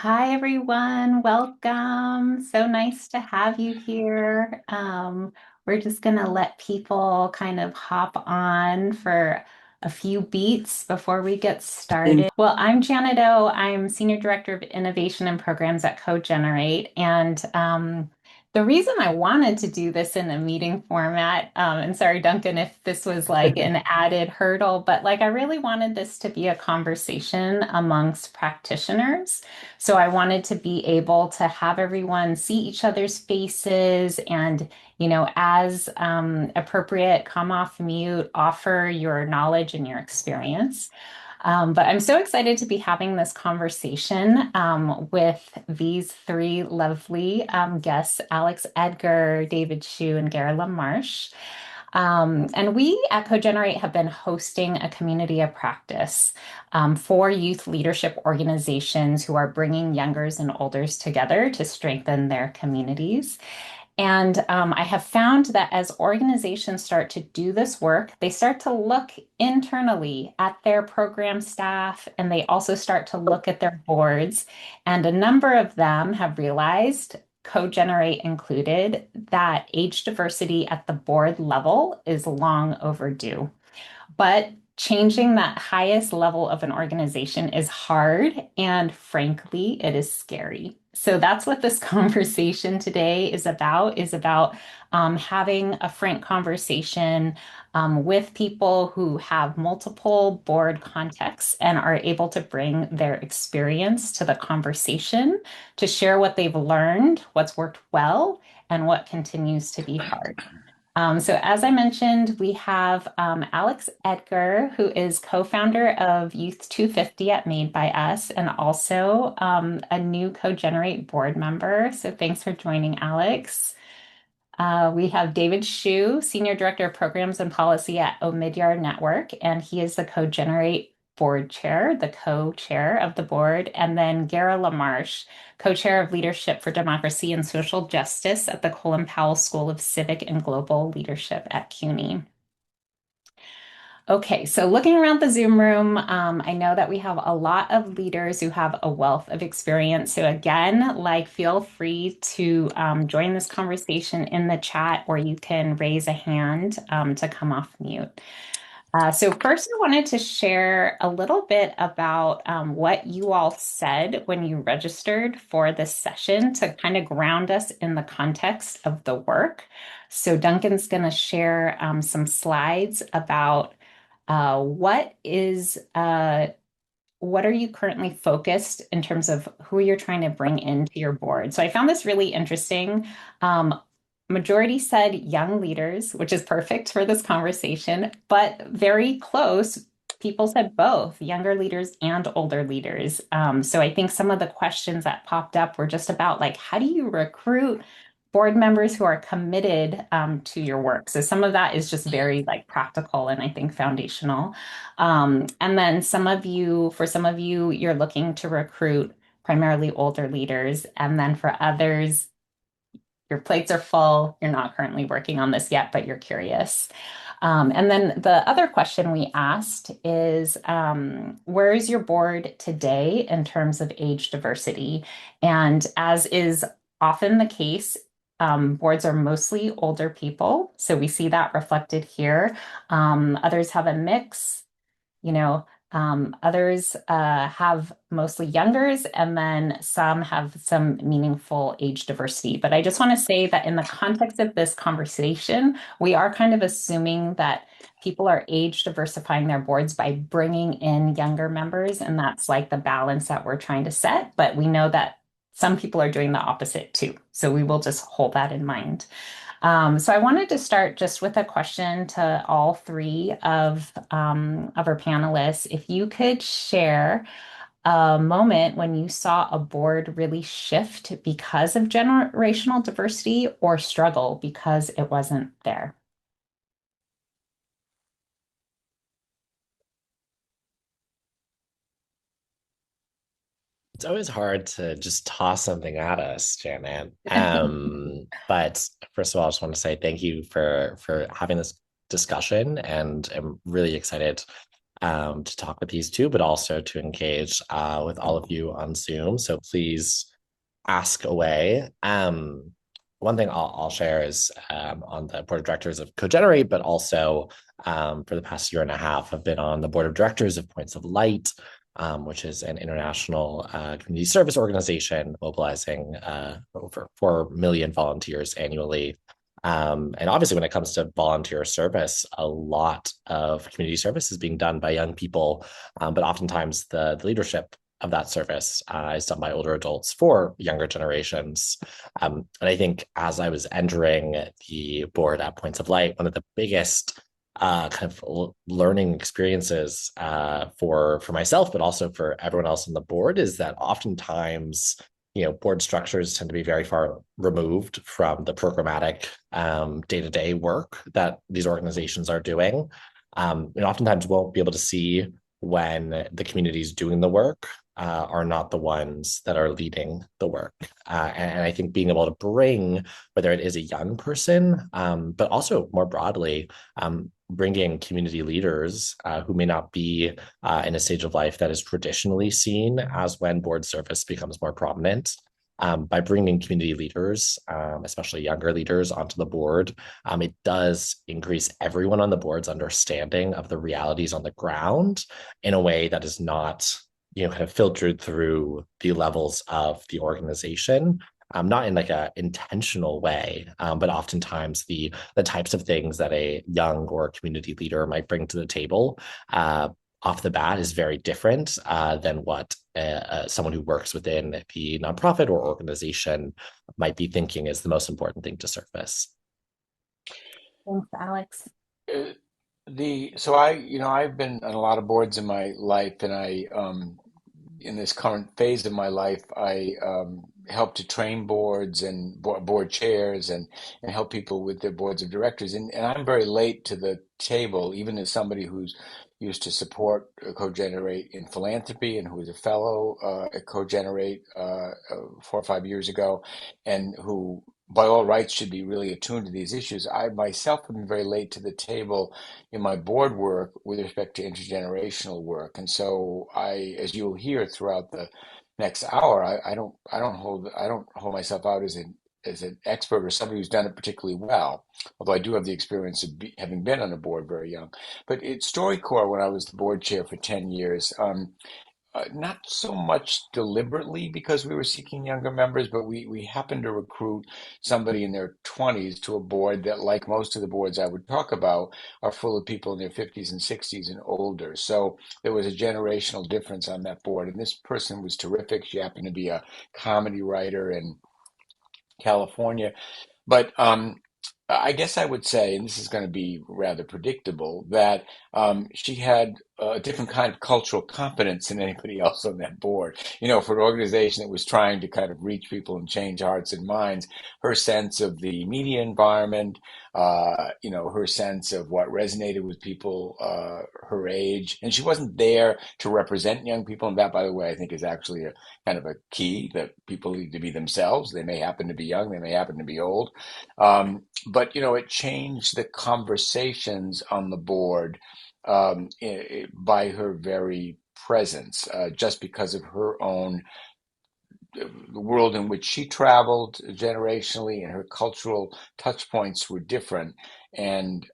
Hi, everyone. Welcome. So nice to have you here. We're just going to let people kind of hop on for a few beats before we get started. Well, I'm Janet O. I'm Senior Director of Innovation and Programs at CoGenerate. And the reason I wanted to do this in a meeting format, and sorry, Duncan, if this was like an added hurdle, but like I really wanted this to be a conversation amongst practitioners. So I wanted to be able to have everyone see each other's faces and, as appropriate, come off mute, offer your knowledge and your experience. But I'm so excited to be having this conversation with these three lovely guests, Alex Edgar, David Shu, and Gara LaMarche. And we at CoGenerate have been hosting a community of practice for youth leadership organizations who are bringing youngers and olders together to strengthen their communities. And I have found that as organizations start to do this work, they start to look internally at their program staff and they also start to look at their boards. And a number of them have realized, CoGenerate included, that age diversity at the board level is long overdue. But changing that highest level of an organization is hard, and frankly, it is scary. So that's what this conversation today is about having a frank conversation with people who have multiple board contexts and are able to bring their experience to the conversation to share what they've learned, what's worked well, and what continues to be hard. So as I mentioned, we have Alex Edgar, who is co-founder of Youth 250 at Made by Us, and also a new CoGenerate board member. So thanks for joining, Alex. We have David Shu, Senior Director of Programs and Policy at Omidyar Network, and he is the CoGenerate board chair, the co-chair of the board, and then Gara LaMarche, co-chair of Leadership for Democracy and Social Justice at the Colin Powell School of Civic and Global Leadership at CUNY. Okay, so looking around the Zoom room, I know that we have a lot of leaders who have a wealth of experience. So again, feel free to join this conversation in the chat, or you can raise a hand to come off mute. So first, I wanted to share a little bit about what you all said when you registered for this session to kind of ground us in the context of the work. So Duncan's going to share some slides about uh, what is what are you currently focused in terms of who you're trying to bring into your board? So I found this really interesting. Majority said young leaders, which is perfect for this conversation, but very close. People said both younger leaders and older leaders. So I think some of the questions that popped up were just about how do you recruit board members who are committed to your work. So some of that is just very practical and I think foundational. And then for some of you, you're looking to recruit primarily older leaders. And then for others, your plates are full. You're not currently working on this yet, but you're curious. And then the other question we asked is, where is your board today in terms of age diversity? And as is often the case, boards are mostly older people. So we see that reflected here. Others have a mix, you know, others have mostly youngers, and then some have some meaningful age diversity. But I just want to say that in the context of this conversation, we are kind of assuming that people are age diversifying their boards by bringing in younger members, and that's like the balance that we're trying to set. But we know that some people are doing the opposite too. So we will just hold that in mind. So I wanted to start just with a question to all three of our panelists. If you could share a moment when you saw a board really shift because of generational diversity or struggle because it wasn't there. It's always hard to just toss something at us, Janet. But first of all, I just want to say thank you for having this discussion, and I'm really excited to talk with these two, but also to engage with all of you on Zoom. So please ask away. One thing I'll share is on the board of directors of CoGenerate, but also for the past year and a half, I've been on the board of directors of Points of Light, which is an international community service organization mobilizing over 4 million volunteers annually. And obviously, when it comes to volunteer service, a lot of community service is being done by young people, but oftentimes the leadership of that service is done by older adults for younger generations. And I think as I was entering the board at Points of Light, one of the biggest kind of learning experiences for myself, but also for everyone else on the board, is that oftentimes board structures tend to be very far removed from the programmatic day-to-day work that these organizations are doing. And oftentimes won't be able to see when the communities doing the work are not the ones that are leading the work. And I think being able to bring, whether it is a young person, but also more broadly, bringing community leaders who may not be in a stage of life that is traditionally seen as when board service becomes more prominent. By bringing community leaders, especially younger leaders, onto the board, it does increase everyone on the board's understanding of the realities on the ground in a way that is not kind of filtered through the levels of the organization, not in like a intentional way, but oftentimes the types of things that a young or community leader might bring to the table off the bat is very different than what someone who works within the nonprofit or organization might be thinking is the most important thing to surface. Thanks, Alex. Uh, I've been on a lot of boards in my life, and in this current phase of my life, I help to train boards and board chairs and help people with their boards of directors. And I'm very late to the table, even as somebody who's used to support CoGenerate in philanthropy and who was a fellow at CoGenerate 4 or 5 years ago, and who by all rights should be really attuned to these issues. I myself have been very late to the table in my board work with respect to intergenerational work. And so as you'll hear throughout the next hour, I don't hold myself out as an expert or somebody who's done it particularly well, although I do have the experience of having been on a board very young. But at StoryCorps, when I was the board chair for 10 years, not so much deliberately because we were seeking younger members, but we happened to recruit somebody in their 20s to a board that, like most of the boards I would talk about, are full of people in their 50s and 60s and older. So there was a generational difference on that board. And this person was terrific. She happened to be a comedy writer in California. But I guess I would say, and this is going to be rather predictable, that she had a different kind of cultural competence than anybody else on that board. For an organization that was trying to kind of reach people and change hearts and minds, her sense of the media environment, her sense of what resonated with people her age, and she wasn't there to represent young people. And that, by the way, I think is actually a kind of a key that people need to be themselves. They may happen to be young, they may happen to be old. But it changed the conversations on the board by her very presence, just because of her own the world in which she traveled generationally, and her cultural touch points were different and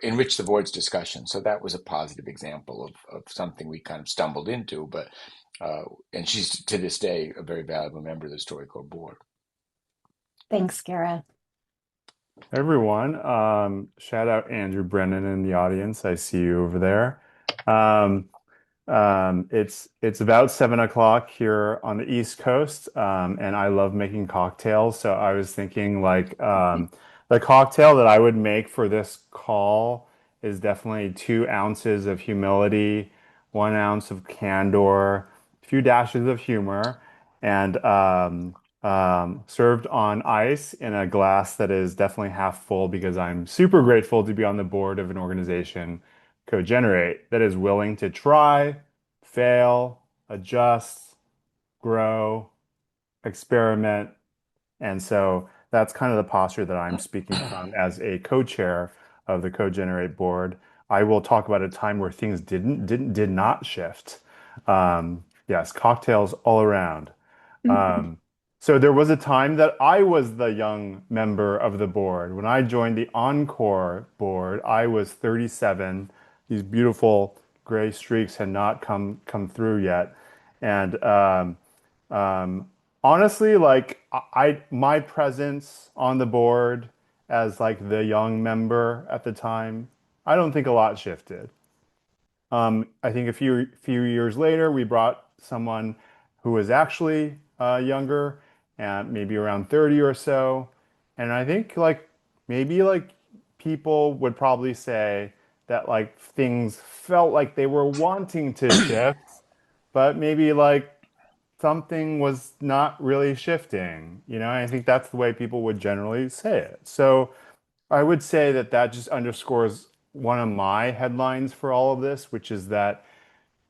enriched the board's discussion. So that was a positive example of something we kind of stumbled into, but and she's to this day a very valuable member of the StoryCorps board. Thanks, Gareth. Everyone, shout out Andrew Brennan in the audience. I see you over there. Um, it's about 7 o'clock here on the East Coast, and I love making cocktails. So I was thinking like the cocktail that I would make for this call is definitely 2 ounces of humility, 1 ounce of candor, a few dashes of humor, and served on ice in a glass that is definitely half full because I'm super grateful to be on the board of an organization, CoGenerate, that is willing to try, fail, adjust, grow, experiment. And so that's kind of the posture that I'm speaking from as a co-chair of the CoGenerate board. I will talk about a time where things did not shift. Yes, cocktails all around. So there was a time that I was the young member of the board. When I joined the Encore board, I was 37. These beautiful gray streaks had not come through yet. And um, honestly, like my presence on the board as like the young member at the time, I don't think a lot shifted. I think a few years later, we brought someone who was actually younger, and maybe around 30 or so. And I think like maybe like people would probably say that like things felt like they were wanting to shift, but maybe like something was not really shifting. I think that's the way people would generally say it. So I would say that that just underscores one of my headlines for all of this, which is that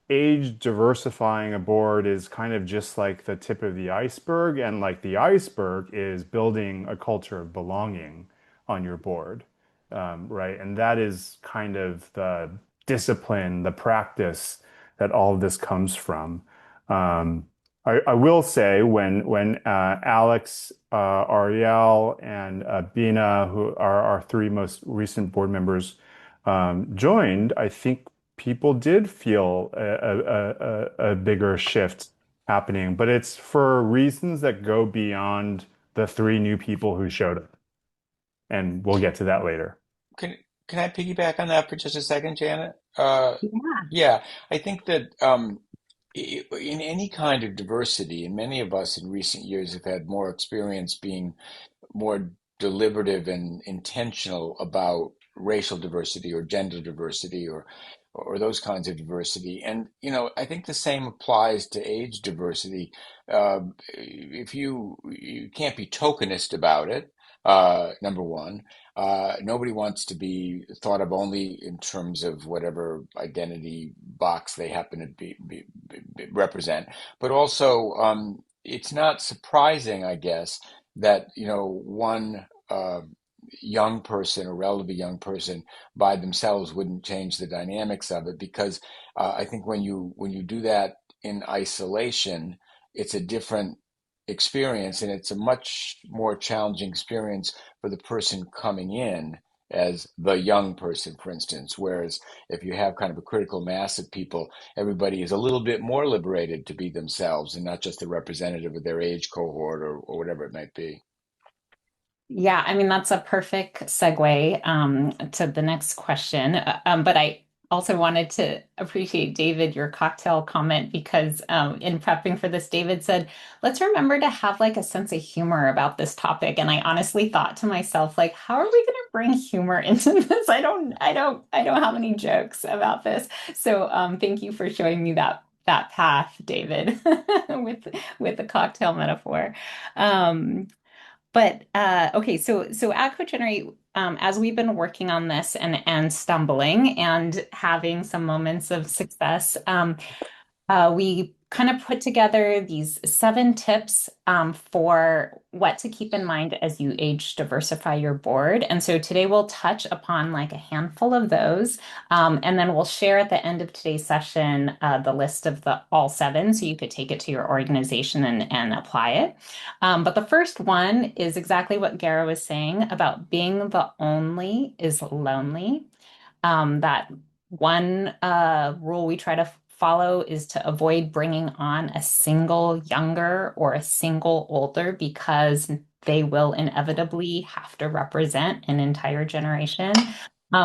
age diversifying a board is kind of just like the tip of the iceberg, and like the iceberg is building a culture of belonging on your board, right? And that is kind of the discipline, the practice that all of this comes from. Um, I will say when Alex, Ariel, and Bina, who are our three most recent board members, joined, I think people did feel a bigger shift happening, but it's for reasons that go beyond the three new people who showed up. And we'll get to that later. Can can I piggyback on that for just a second, Janet? Yeah. Yeah, I think that in any kind of diversity, and many of us in recent years have had more experience being more deliberative and intentional about racial diversity or gender diversity or those kinds of diversity. And I think the same applies to age diversity. If you can't be tokenist about it, number one. Nobody wants to be thought of only in terms of whatever identity box they happen to represent, but also it's not surprising, I guess, that one young person or relatively young person by themselves wouldn't change the dynamics of it, because I think when you do that in isolation, it's a different experience, and it's a much more challenging experience for the person coming in as the young person, for instance. Whereas if you have kind of a critical mass of people, everybody is a little bit more liberated to be themselves and not just a representative of their age cohort or whatever it might be. Yeah, I mean, that's a perfect segue to the next question. But I also wanted to appreciate, David, your cocktail comment, because in prepping for this, David said, let's remember to have like a sense of humor about this topic. And I honestly thought to myself, like, how are we going to bring humor into this? I don't have any jokes about this. So thank you for showing me that path, David, with the cocktail metaphor. Um, but okay, so at CoGenerate, as we've been working on this and stumbling and having some moments of success, we kind of put together these 7 tips for what to keep in mind as you age diversify your board. And so today we'll touch upon like a handful of those, and then we'll share at the end of today's session the list of the all 7, so you could take it to your organization and apply it. But the first one is exactly what Gara was saying about being the only is lonely. That one rule we try to follow is to avoid bringing on a single younger or a single older, because they will inevitably have to represent an entire generation.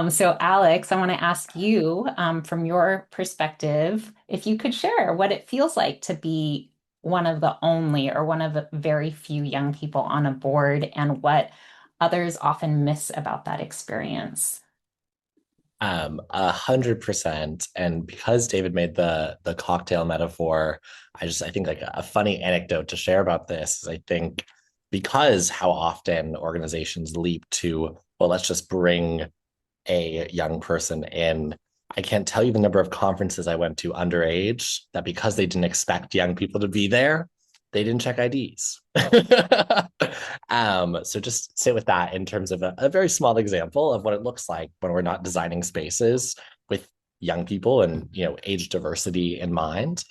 So Alex, I want to ask you, from your perspective, if you could share what it feels like to be one of the only or one of the very few young people on a board, and what others often miss about that experience. 100%. And because David made the cocktail metaphor, I think like a funny anecdote to share about this is, I think because how often organizations leap to, well, let's just bring a young person in. I can't tell you the number of conferences I went to underage that, because they didn't expect young people to be there, they didn't check IDs. So just sit with that in terms of a very small example of what it looks like when we're not designing spaces with young people and age diversity in mind.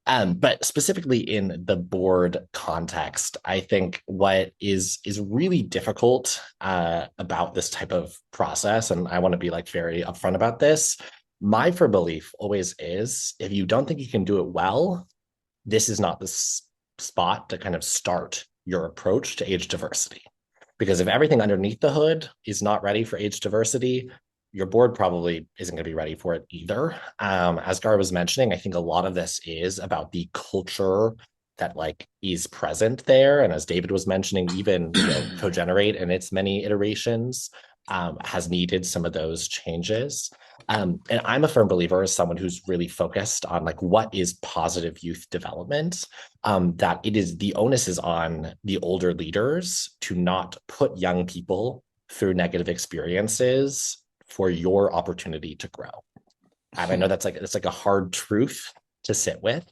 But specifically in the board context, I think what is really difficult about this type of process, and I want to be like very upfront about this. My firm belief always is, if you don't think you can do it well, this is not the spot to kind of start your approach to age diversity. Because if everything underneath the hood is not ready for age diversity, your board probably isn't going to be ready for it either. As Gar was mentioning, I think a lot of this is about the culture that like is present there. And as David was mentioning, even CoGenerate and its many iterations has needed some of those changes. And I'm a firm believer, as someone who's really focused on like what is positive youth development, that it is the onus is on the older leaders to not put young people through negative experiences for your opportunity to grow. And I know it's like a hard truth to sit with.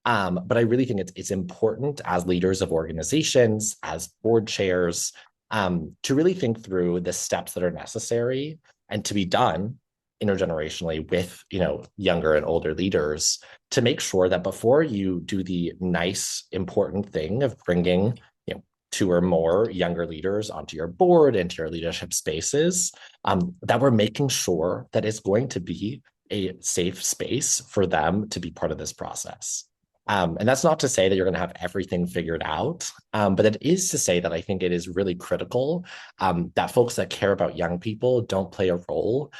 But I really think it's important as leaders of organizations, as board chairs, to really think through the steps that are necessary and to be done intergenerationally with younger and older leaders to make sure that before you do the nice important thing of bringing two or more younger leaders onto your board, into your leadership spaces, that we're making sure that it's going to be a safe space for them to be part of this process. And that's not to say that you're going to have everything figured out, but it is to say that I think it is really critical that folks that care about young people don't play a role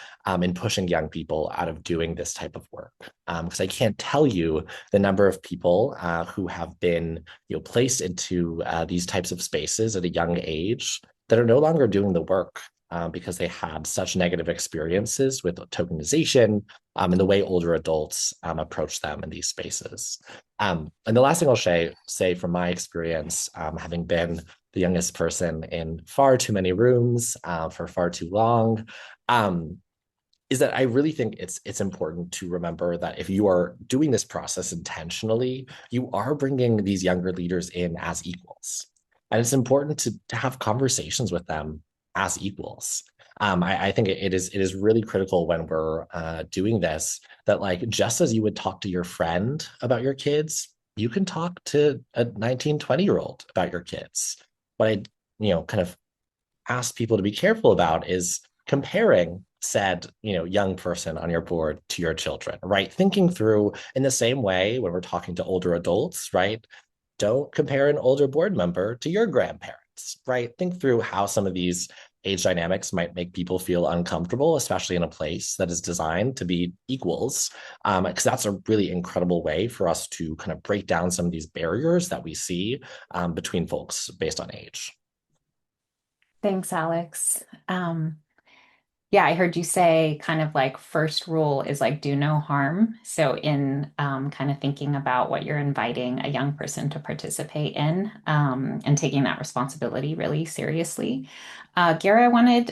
in pushing young people out of doing this type of work. Because I can't tell you the number of people who have been placed into these types of spaces at a young age that are no longer doing the work because they had such negative experiences with tokenization and the way older adults approach them in these spaces. And the last thing I'll say from my experience, having been the youngest person in far too many rooms for far too long, is that I really think it's important to remember that if you are doing this process intentionally, you are bringing these younger leaders in as equals. And it's important to have conversations with them as equals. I think it is really critical when we're doing this that like just as you would talk to your friend about your kids, you can talk to a 19, 20-year-old about your kids. What I kind of ask people to be careful about is comparing said young person on your board to your children, right? Thinking through in the same way when we're talking to older adults, right? Don't compare an older board member to your grandparents, right? Think through how some of these age dynamics might make people feel uncomfortable, especially in a place that is designed to be equals, because that's a really incredible way for us to kind of break down some of these barriers that we see between folks based on age. Thanks, Alex. Yeah, I heard you say kind of like first rule is like do no harm. So in kind of thinking about what you're inviting a young person to participate in and taking that responsibility really seriously. Gary,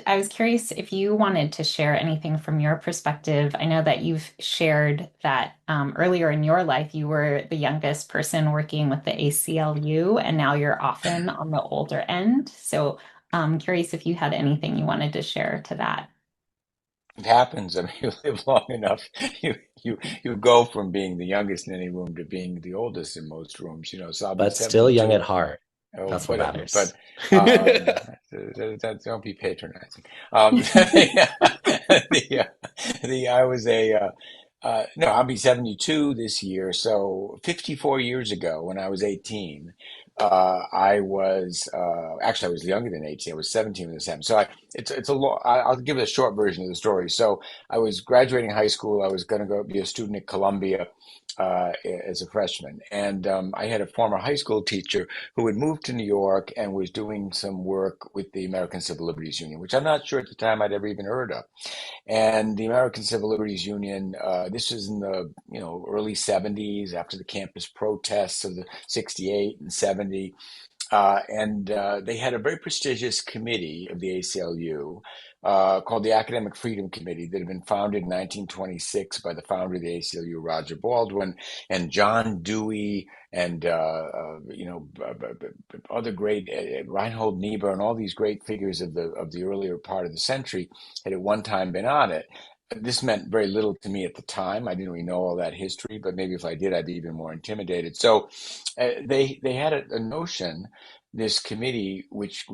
I was curious if you wanted to share anything from your perspective. I know that you've shared that earlier in your life, you were the youngest person working with the ACLU, and now you're often on the older end. So I'm curious if you had anything you wanted to share to that. It happens. I mean, you live long enough, you go from being the youngest in any room to being the oldest in most rooms. So I'll be But still young at 72. the Oh, That's what whatever. matters. But um, don't be patronizing. I was no, I'll be 72 this year. So 54 years ago, when I was 18, I was actually I was younger than 18. I was 17 when this happened. So it's a lot. I'll give it a short version of the story. So I was graduating high school. I was going to go be a student at Columbia as a freshman, and I had a former high school teacher who had moved to New York and was doing some work with the American Civil Liberties Union, which I'm not sure at the time I'd ever even heard of. And the American Civil Liberties Union, this was in the early 70s after the campus protests of the 68 and 70. and they had a very prestigious committee of the ACLU called the Academic Freedom Committee that had been founded in 1926 by the founder of the ACLU, Roger Baldwin, and John Dewey, and other great Reinhold Niebuhr, and all these great figures of the earlier part of the century had at one time been on it. This meant very little to me at the time. I didn't really know all that history, but maybe if I did, I'd be even more intimidated. So they had a notion, this committee, which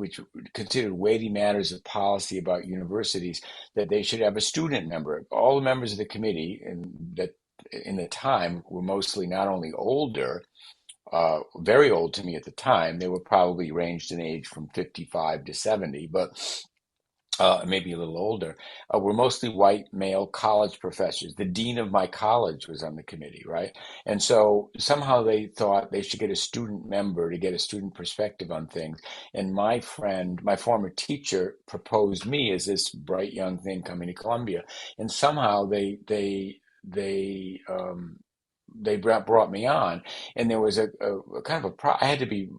considered weighty matters of policy about universities, that they should have a student member. All the members of the committee, and that in the time were mostly not only older, very old to me at the time. They were probably ranged in age from 55 to 70, but maybe a little older, were mostly white male college professors. The dean of my college was on the committee, right? And so somehow they thought they should get a student member to get a student perspective on things. And my friend, my former teacher, proposed me as this bright young thing coming to Columbia. And somehow they brought me on, and there was a kind of I had to be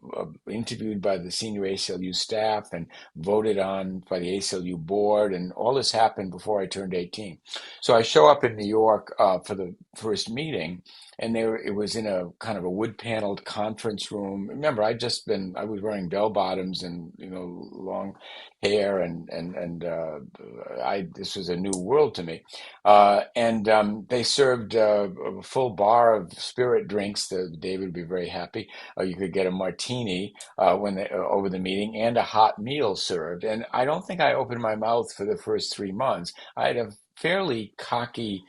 interviewed by the senior ACLU staff and voted on by the ACLU board, and all this happened before I turned 18. So I show up in New York for the first meeting, and it was in a kind of a wood paneled conference room. Remember, I was wearing bell bottoms and long hair, and this was a new world to me. And they served a full bar of spirit drinks. David would be very happy. You could get a martini over the meeting, and a hot meal served. And I don't think I opened my mouth for the first 3 months. I had a fairly cocky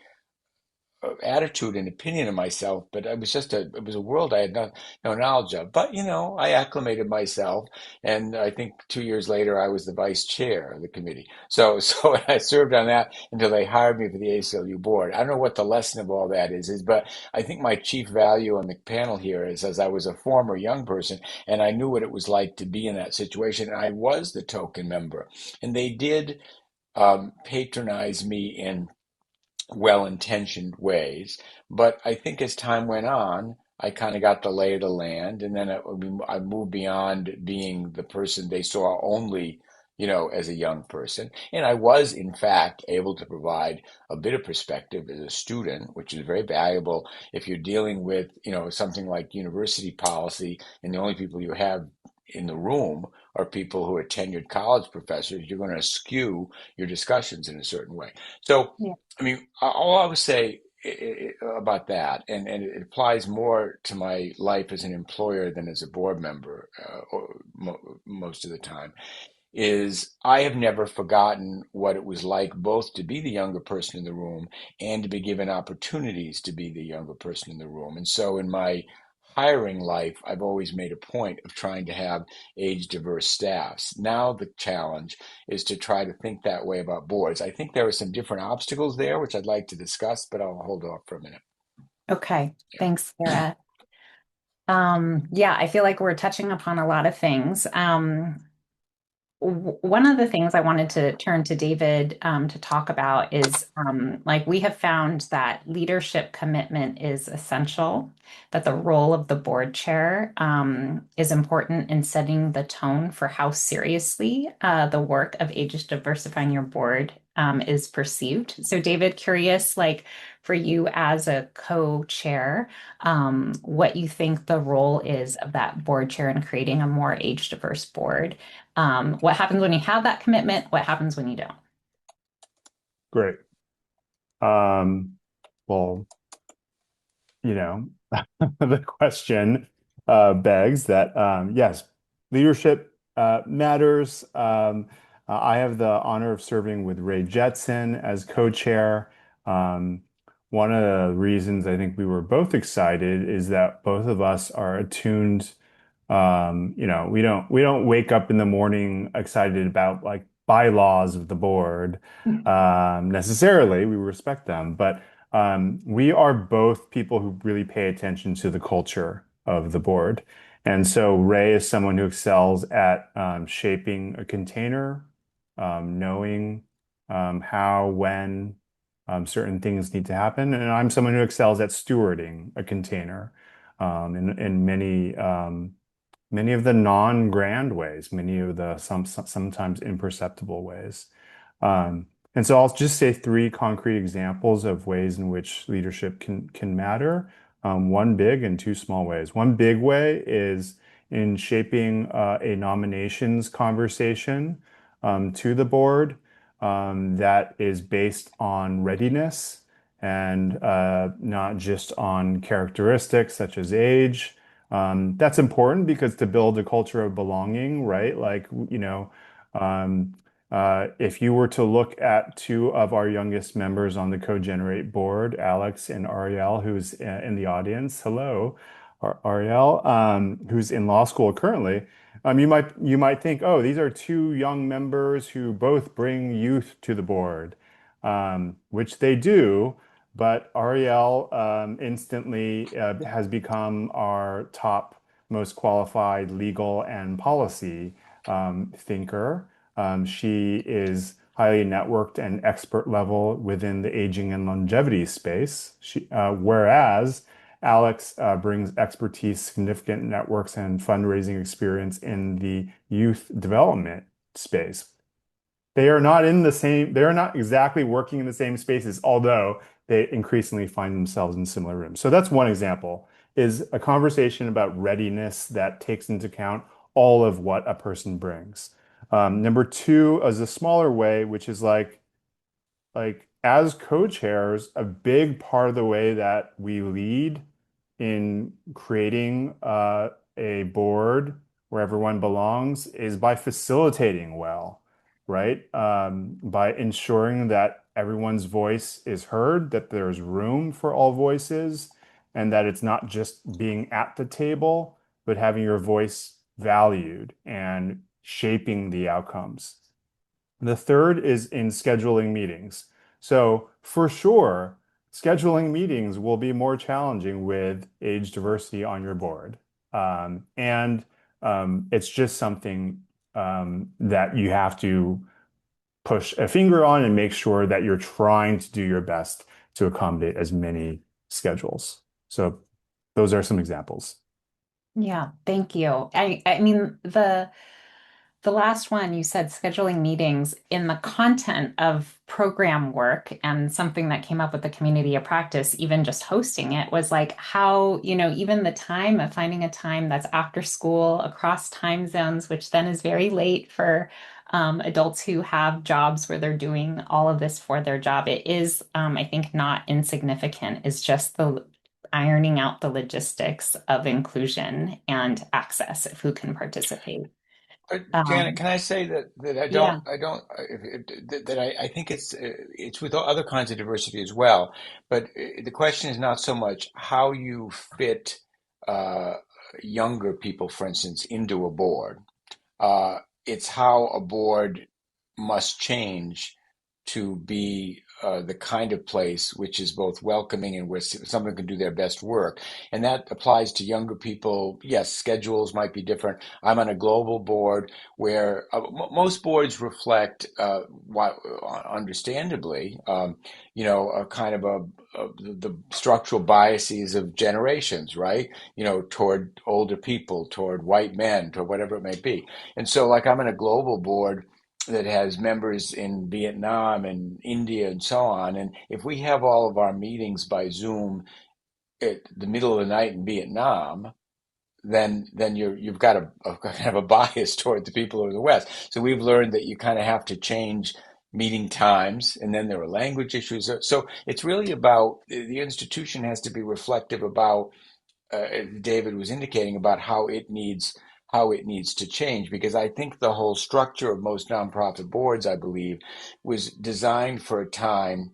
attitude and opinion of myself, but it was a world I had no knowledge of. But I acclimated myself, and I think 2 years later I was the vice chair of the committee. So I served on that until they hired me for the ACLU board. I don't know what the lesson of all that is, but I think my chief value on the panel here is, as I was a former young person, and I knew what it was like to be in that situation, and I was the token member, and they did patronize me in well-intentioned ways. But I think as time went on, I kind of got the lay of the land, and then I moved beyond being the person they saw only, as a young person. And I was, in fact, able to provide a bit of perspective as a student, which is very valuable if you're dealing with, something like university policy, and the only people you have in the room are people who are tenured college professors. You're going to skew your discussions in a certain way. So, Yeah. I mean, all I would say about that, and it applies more to my life as an employer than as a board member, most of the time, is I have never forgotten what it was like both to be the younger person in the room and to be given opportunities to be the younger person in the room. And so in my hiring life, I've always made a point of trying to have age diverse staffs. Now the challenge is to try to think that way about boards. I think there are some different obstacles there, which I'd like to discuss, but I'll hold off for a minute. Okay. Thanks, Sarah. Yeah, I feel like we're touching upon a lot of things. One of the things I wanted to turn to David to talk about is like we have found that leadership commitment is essential, that the role of the board chair is important in setting the tone for how seriously the work of Age-Diversifying Your Board is perceived. So David, curious, like for you as a co-chair, what you think the role is of that board chair in creating a more age-diverse board. What happens when you have that commitment? What happens when you don't? Great. Well, the question begs that yes, leadership matters. I have the honor of serving with Ray Jetson as co-chair. One of the reasons I think we were both excited is that both of us are attuned. We don't wake up in the morning excited about like bylaws of the board necessarily. We respect them, but we are both people who really pay attention to the culture of the board. And so Ray is someone who excels at shaping a container, knowing how, when certain things need to happen. And I'm someone who excels at stewarding a container in many many of the non-grand ways, many of the sometimes imperceptible ways. Um, and so I'll just say three concrete examples of ways in which leadership can matter. One big and two small ways. One big way is in shaping a nominations conversation to the board that is based on readiness and not just on characteristics such as age. That's important because to build a culture of belonging, right? Like, um, if you were to look at two of our youngest members on the CoGenerate board, Alex and Ariel, who's in the audience, hello, Ariel, who's in law school currently, you might think, oh, these are two young members who both bring youth to the board, which they do. But Ariel instantly has become our top most qualified legal and policy thinker. She is highly networked and expert level within the aging and longevity space. Whereas Alex brings expertise, significant networks, and fundraising experience in the youth development space. They are not exactly working in the same spaces, although they increasingly find themselves in similar rooms. So that's one example, is a conversation about readiness that takes into account all of what a person brings. Number two is a smaller way, which is like as co-chairs, a big part of the way that we lead in creating a board where everyone belongs is by facilitating well, right? By ensuring that everyone's voice is heard, that there's room for all voices, and that it's not just being at the table, but having your voice valued and shaping the outcomes. The third is in scheduling meetings. So for sure, scheduling meetings will be more challenging with age diversity on your board. And it's just something that you have to push a finger on and make sure that you're trying to do your best to accommodate as many schedules. So those are some examples. Yeah, thank you. I mean the last one you said scheduling meetings in the content of program work and something that came up with the community of practice, even just hosting it was like how, even the time of finding a time that's after school across time zones, which then is very late for adults who have jobs where they're doing all of this for their job. It is, I think, not insignificant. It's just the ironing out the logistics of inclusion and access of who can participate. But Janet, Um, can I say that yeah, I think it's with other kinds of diversity as well. But the question is not so much how you fit uh, younger people, for instance, into a board. Uh, it's how a board must change to be the kind of place which is both welcoming and where someone can do their best work. And that applies to younger people. Yes, schedules might be different. I'm on a global board where most boards reflect, understandably, a kind of the structural biases of generations, right? Toward older people, toward white men, toward whatever it may be. And so, like, I'm on a global board that has members in Vietnam and India and so on. And if we have all of our meetings by Zoom at the middle of the night in Vietnam, then you've got a kind of a bias toward the people of the West. So we've learned that you kind of have to change meeting times, and then there are language issues. So it's really about the institution has to be reflective about David was indicating about how it needs to change, because I think the whole structure of most nonprofit boards, I believe, was designed for a time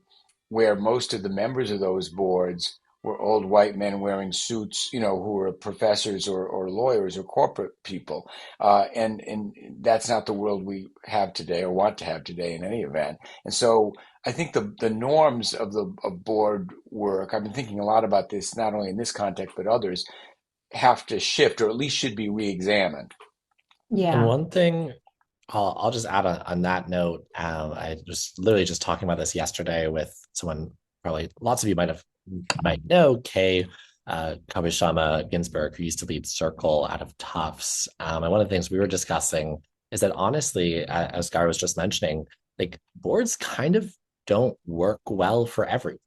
where most of the members of those boards were old white men wearing suits, who were professors or lawyers or corporate people, and that's not the world we have today or want to have today in any event. And so I think the norms of board work, I've been thinking a lot about this, not only in this context, but others, have to shift or at least should be re-examined. And yeah, one thing I'll just add on that note, I was literally just talking about this yesterday with someone probably lots of you might know, Kay, Kawashama Ginsburg, who used to lead Circle out of Tufts. And one of the things we were discussing is that honestly, as Gar was just mentioning, like boards kind of don't work well for everyone.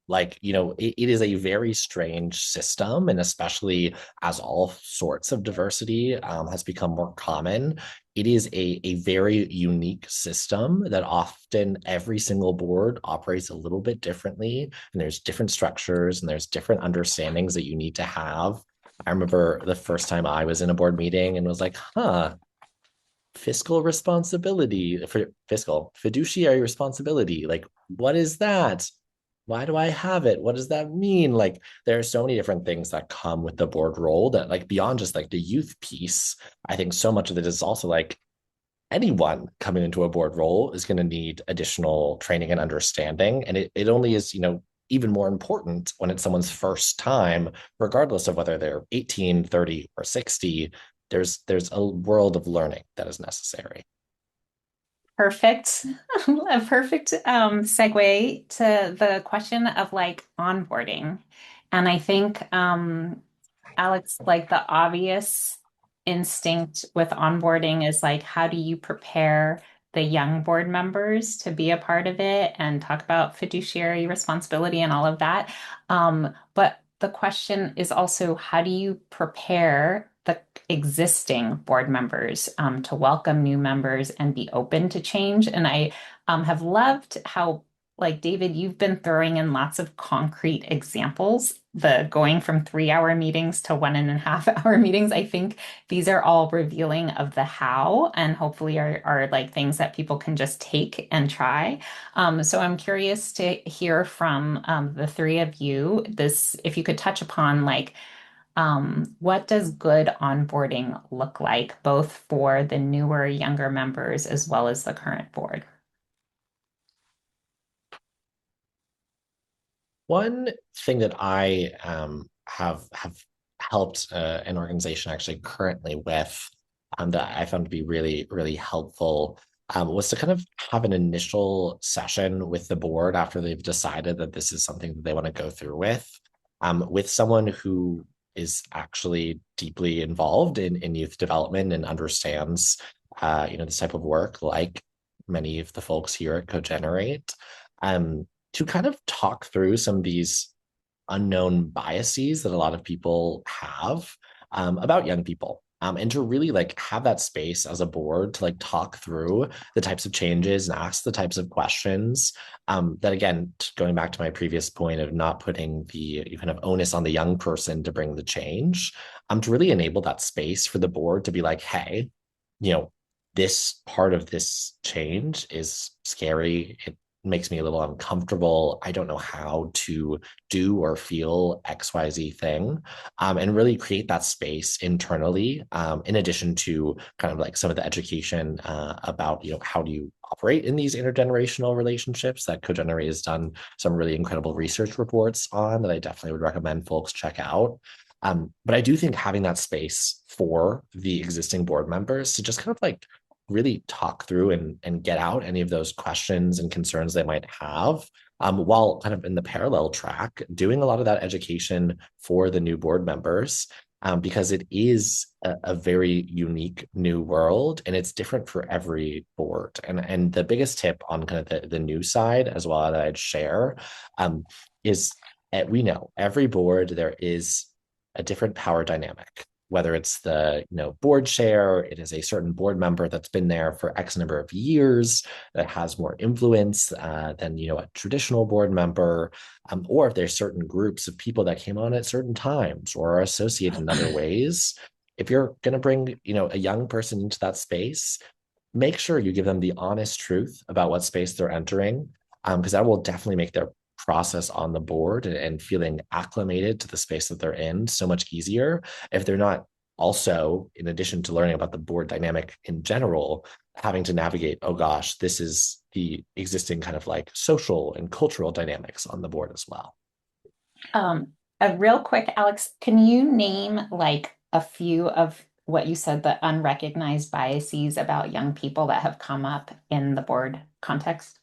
Like, it is a very strange system, and especially as all sorts of diversity has become more common, it is a very unique system that often every single board operates a little bit differently, and there's different structures and there's different understandings that you need to have. I remember the first time I was in a board meeting and was like, fiscal responsibility for fiscal fiduciary responsibility. Like, what is that? Why do I have it? What does that mean? Like, there are so many different things that come with the board role that, like, beyond just like the youth piece, I think so much of it is also like anyone coming into a board role is going to need additional training and understanding. And it only is, even more important when it's someone's first time, regardless of whether they're 18, 30, or 60. There's a world of learning that is necessary. Perfect. A perfect segue to the question of like onboarding. And I think Alex, like the obvious instinct with onboarding is like, how do you prepare the young board members to be a part of it and talk about fiduciary responsibility and all of that? But the question is also, how do you prepare the existing board members to welcome new members and be open to change? And I have loved how like David, you've been throwing in lots of concrete examples, the going from 3 hour meetings to 1.5 hour meetings. I think these are all revealing of the how and hopefully are like things that people can just take and try. So I'm curious to hear from the three of you, this, if you could touch upon like, what does good onboarding look like, both for the newer, younger members as well as the current board? One thing that I have helped an organization actually currently with that I found to be really, really helpful was to kind of have an initial session with the board after they've decided that this is something that they want to go through with someone who is actually deeply involved in youth development and understands this type of work, like many of the folks here at CoGenerate. To kind of talk through some of these unknown biases that a lot of people have about young people. And to really like have that space as a board to like talk through the types of changes and ask the types of questions that, again, going back to my previous point of not putting the kind of onus on the young person to bring the change, to really enable that space for the board to be like, hey, you know, this part of this change is scary. It makes me a little uncomfortable. I don't know how to do or feel XYZ thing, and really create that space internally, in addition to kind of like some of the education about, how do you operate in these intergenerational relationships that CoGenerate has done some really incredible research reports on that I definitely would recommend folks check out. But I do think having that space for the existing board members to just kind of like really talk through and get out any of those questions and concerns they might have, while kind of in the parallel track, doing a lot of that education for the new board members, because it is a very unique new world and it's different for every board. And the biggest tip on kind of the new side as well that I'd share is we know every board there is a different power dynamic, whether it's the board chair, it is a certain board member that's been there for X number of years that has more influence than a traditional board member, or if there's certain groups of people that came on at certain times or are associated in other ways. If you're going to bring a young person into that space, make sure you give them the honest truth about what space they're entering, because that will definitely make their process on the board and feeling acclimated to the space that they're in so much easier if they're not also, in addition to learning about the board dynamic in general, having to navigate, oh gosh, this is the existing kind of like social and cultural dynamics on the board as well. A real quick, Alex, can you name like a few of what you said, the unrecognized biases about young people that have come up in the board context?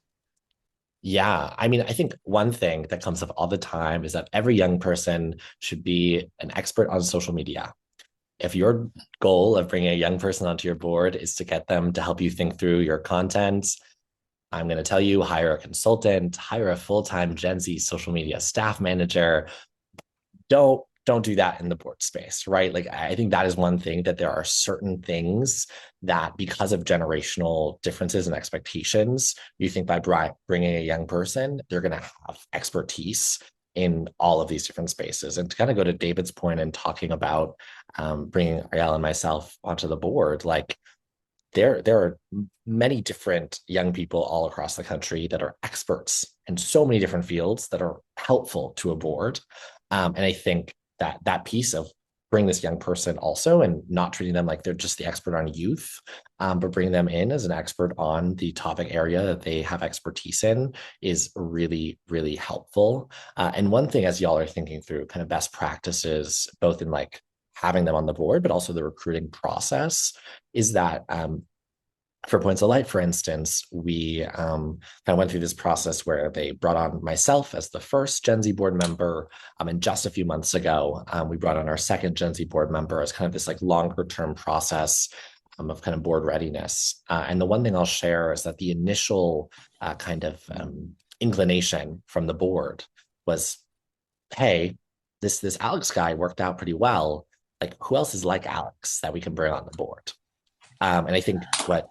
Yeah, I mean, I think one thing that comes up all the time is that every young person should be an expert on social media. If your goal of bringing a young person onto your board is to get them to help you think through your content, I'm going to tell you, hire a consultant, hire a full-time Gen Z social media staff manager. Don't do that in the board space, right? Like, I think that is one thing, that there are certain things that, because of generational differences and expectations, you think by bringing a young person, they're going to have expertise in all of these different spaces. And to kind of go to David's point and talking about bringing Ariel and myself onto the board, like, there are many different young people all across the country that are experts in so many different fields that are helpful to a board. And I think that piece of bring this young person also, and not treating them like they're just the expert on youth, but bring them in as an expert on the topic area that they have expertise in, is really, really helpful. And one thing, as y'all are thinking through kind of best practices, both in like having them on the board, but also the recruiting process, is that for Points of Light, for instance, we kind of went through this process where they brought on myself as the first Gen Z board member. And just a few months ago, we brought on our second Gen Z board member as kind of this like longer term process of kind of board readiness. And the one thing I'll share is that the initial kind of inclination from the board was, hey, this Alex guy worked out pretty well. Like, who else is like Alex that we can bring on the board? And I think what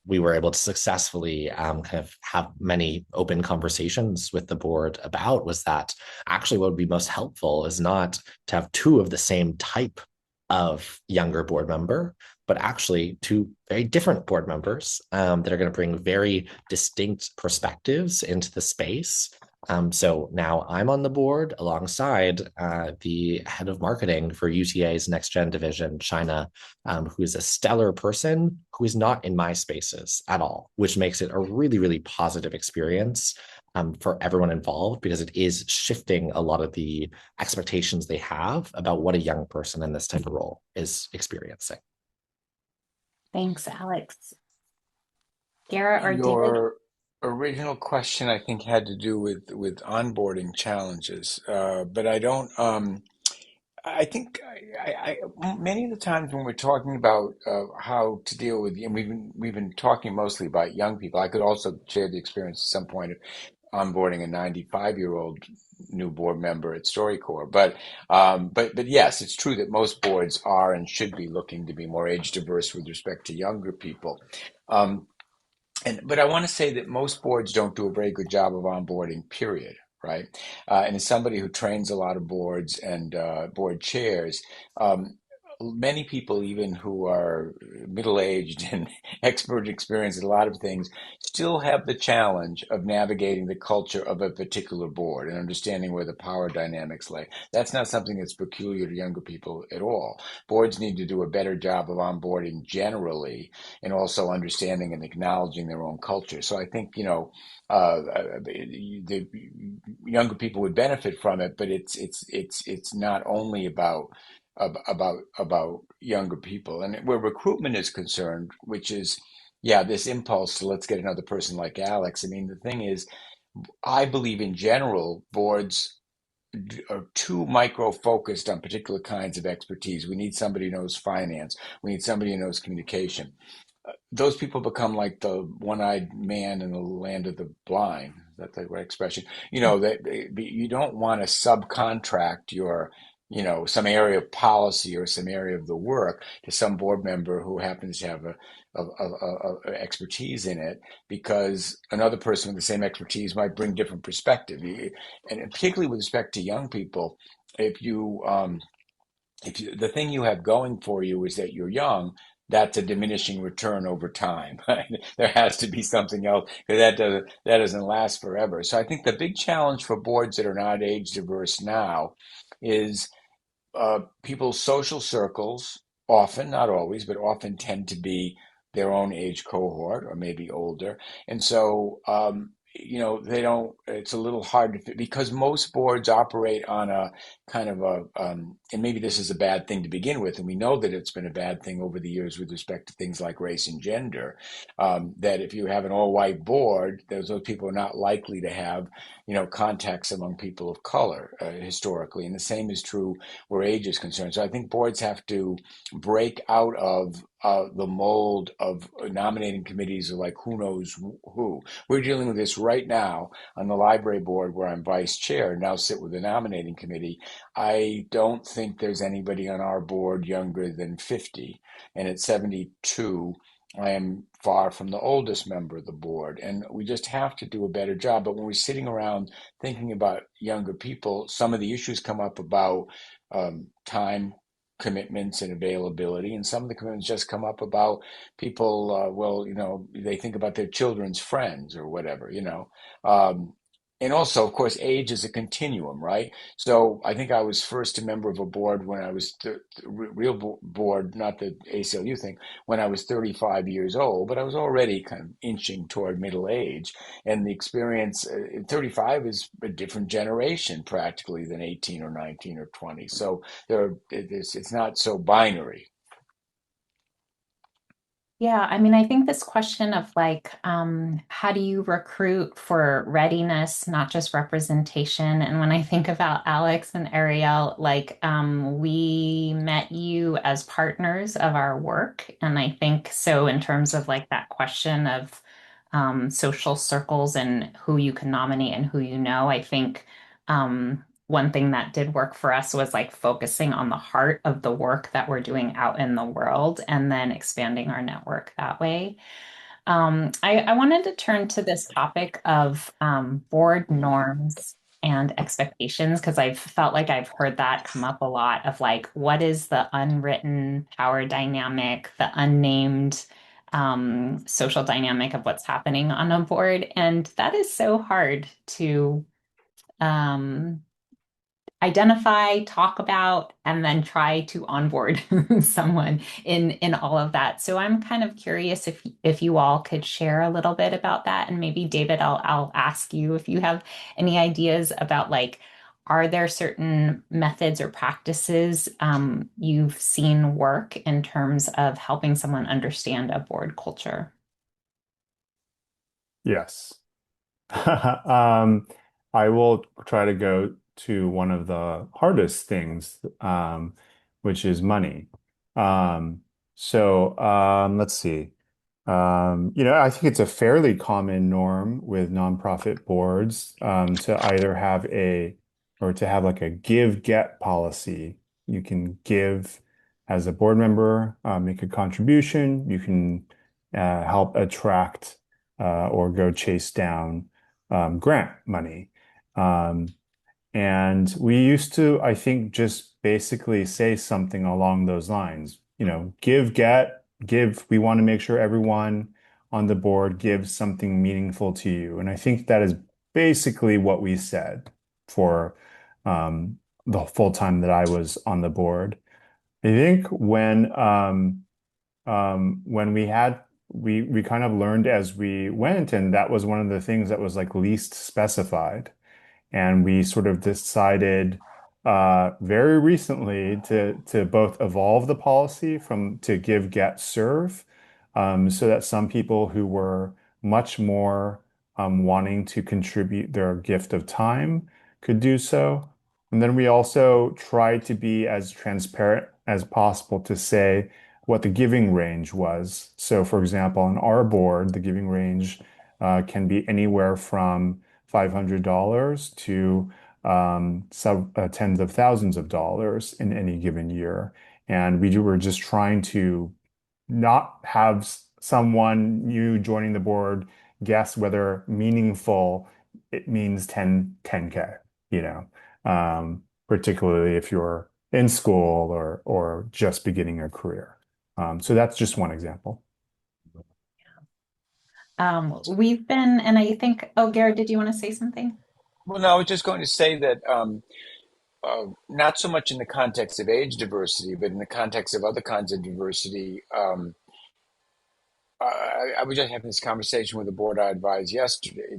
we were able to successfully kind of have many open conversations with the board about was that actually what would be most helpful is not to have two of the same type of younger board member, but actually two very different board members that are going to bring very distinct perspectives into the space. So now I'm on the board alongside the head of marketing for UTA's Next Gen division, China, who is a stellar person who is not in my spaces at all, which makes it a really, really positive experience for everyone involved, because it is shifting a lot of the expectations they have about what a young person in this type of role is experiencing. Thanks, Alex. Garrett or David? Your original question, I think, had to do with onboarding challenges, but I don't. I think many of the times when we're talking about how to deal with, and we've been talking mostly about young people. I could also share the experience at some point of onboarding a 95-year-old new board member at StoryCorps. But yes, it's true that most boards are and should be looking to be more age diverse with respect to younger people. Um, but I want to say that most boards don't do a very good job of onboarding, period, right? And as somebody who trains a lot of boards and board chairs, um, many people, even who are middle-aged and expert experience in a lot of things, still have the challenge of navigating the culture of a particular board and understanding where the power dynamics lay. That's not something that's peculiar to younger people at all. Boards need to do a better job of onboarding generally, and also understanding and acknowledging their own culture. So I think, the younger people would benefit from it, but it's not only about younger people. And where recruitment is concerned, which is, yeah, this impulse to let's get another person like Alex. I mean, the thing is, I believe in general, boards are too micro focused on particular kinds of expertise. We need somebody who knows finance. We need somebody who knows communication. Those people become like the one-eyed man in the land of the blind. That's the right expression. That you don't want to subcontract your, some area of policy or some area of the work to some board member who happens to have a expertise in it, because another person with the same expertise might bring different perspective. And particularly with respect to young people, if you the thing you have going for you is that you're young, that's a diminishing return over time. Right? There has to be something else, because that doesn't last forever. So I think the big challenge for boards that are not age diverse now is people's social circles often, not always, but often tend to be their own age cohort or maybe older. And so they don't, it's a little hard to fit because most boards operate on a kind of and maybe this is a bad thing to begin with, and we know that it's been a bad thing over the years with respect to things like race and gender, that if you have an all-white board, those people are not likely to have, contacts among people of color historically, and the same is true where age is concerned. So I think boards have to break out of the mold of nominating committees of like who knows who. We're dealing with this right now on the library board where I'm vice chair, now sit with the nominating committee. I don't think there's anybody on our board younger than 50. And at 72, I am far from the oldest member of the board. And we just have to do a better job. But when we're sitting around thinking about younger people, some of the issues come up about time commitments and availability. And some of the commitments just come up about people, well, they think about their children's friends or whatever, and also, of course, age is a continuum, right? So I think I was first a member of a board when I was real board, not the ACLU thing, when I was 35 years old, but I was already kind of inching toward middle age. And the experience, 35 is a different generation practically than 18 or 19 or 20. So it's not so binary. Yeah, I mean, I think this question of like, how do you recruit for readiness, not just representation? And when I think about Alex and Ariel, like, we met you as partners of our work. And I think so in terms of like that question of social circles and who you can nominate and who you know, I think one thing that did work for us was like focusing on the heart of the work that we're doing out in the world and then expanding our network that way. I wanted to turn to this topic of board norms and expectations because I've felt like I've heard that come up a lot of like, what is the unwritten power dynamic, the unnamed social dynamic of what's happening on a board? And that is so hard to um, identify, talk about, and then try to onboard someone in all of that. So I'm kind of curious if you all could share a little bit about that. And maybe David, I'll ask you if you have any ideas about like, are there certain methods or practices you've seen work in terms of helping someone understand a board culture? Yes. Um, I will try to go to one of the hardest things, which is money. Um, let's see. I think it's a fairly common norm with nonprofit boards to either have a or to have like a give-get policy. You can give as a board member, make a contribution. You can help attract or go chase down grant money. Um, and we used to, I think, just basically say something along those lines. Give, get, give. We want to make sure everyone on the board gives something meaningful to you. And I think that is basically what we said for the full time that I was on the board. I think when we kind of learned as we went, and that was one of the things that was like least specified. And we sort of decided very recently to both evolve the policy from to give, get, serve, so that some people who were much more wanting to contribute their gift of time could do so. And then we also tried to be as transparent as possible to say what the giving range was. So, for example, on our board, the giving range can be anywhere from $500 to tens of thousands of dollars in any given year. And we were just trying to not have someone new joining the board guess whether meaningful it means 10K, particularly if you're in school or just beginning a career. So that's just one example. We've been, and I think, oh, Garrett, did you want to say something? Well, no, I was just going to say that not so much in the context of age diversity, but in the context of other kinds of diversity. I was just having this conversation with the board I advised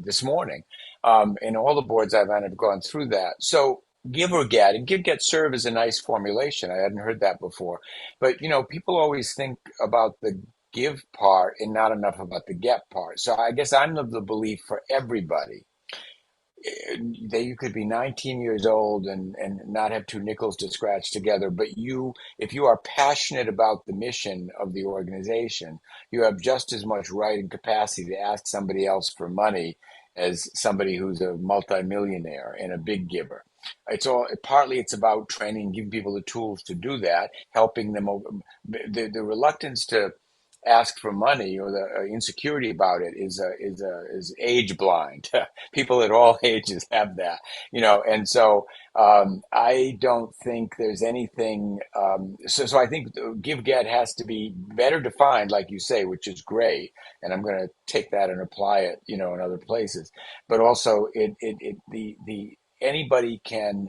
this morning, and all the boards I've had have gone through that. So give or get, and give get serve is a nice formulation. I hadn't heard that before, but people always think about the give part and not enough about the get part. So I guess I'm of the belief for everybody that you could be 19 years old and not have two nickels to scratch together, but if you are passionate about the mission of the organization, you have just as much right and capacity to ask somebody else for money as somebody who's a multimillionaire and a big giver. It's about training, giving people the tools to do that, helping them the reluctance to ask for money, or the insecurity about it, is age blind. People at all ages have that, and so I don't think there's anything. So I think give get has to be better defined, like you say, which is great, and I'm going to take that and apply it, in other places. But also, the anybody can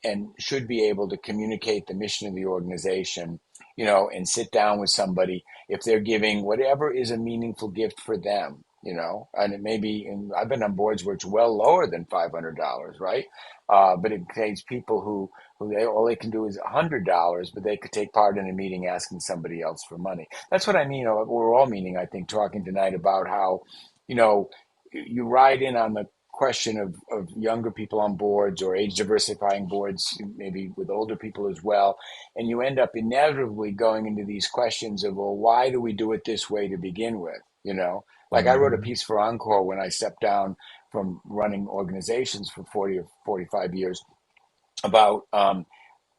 and should be able to communicate the mission of the organization, and sit down with somebody if they're giving whatever is a meaningful gift for them, and it may be, and I've been on boards where it's well lower than $500, right? But it takes people who all they can do is $100, but they could take part in a meeting asking somebody else for money. That's what I mean. We're all meaning, I think, talking tonight about how, you ride in on the question of younger people on boards or age diversifying boards, maybe with older people as well. And you end up inevitably going into these questions of, well, why do we do it this way to begin with? Like I wrote a Mhm. piece for Encore when I stepped down from running organizations for 40 or 45 years about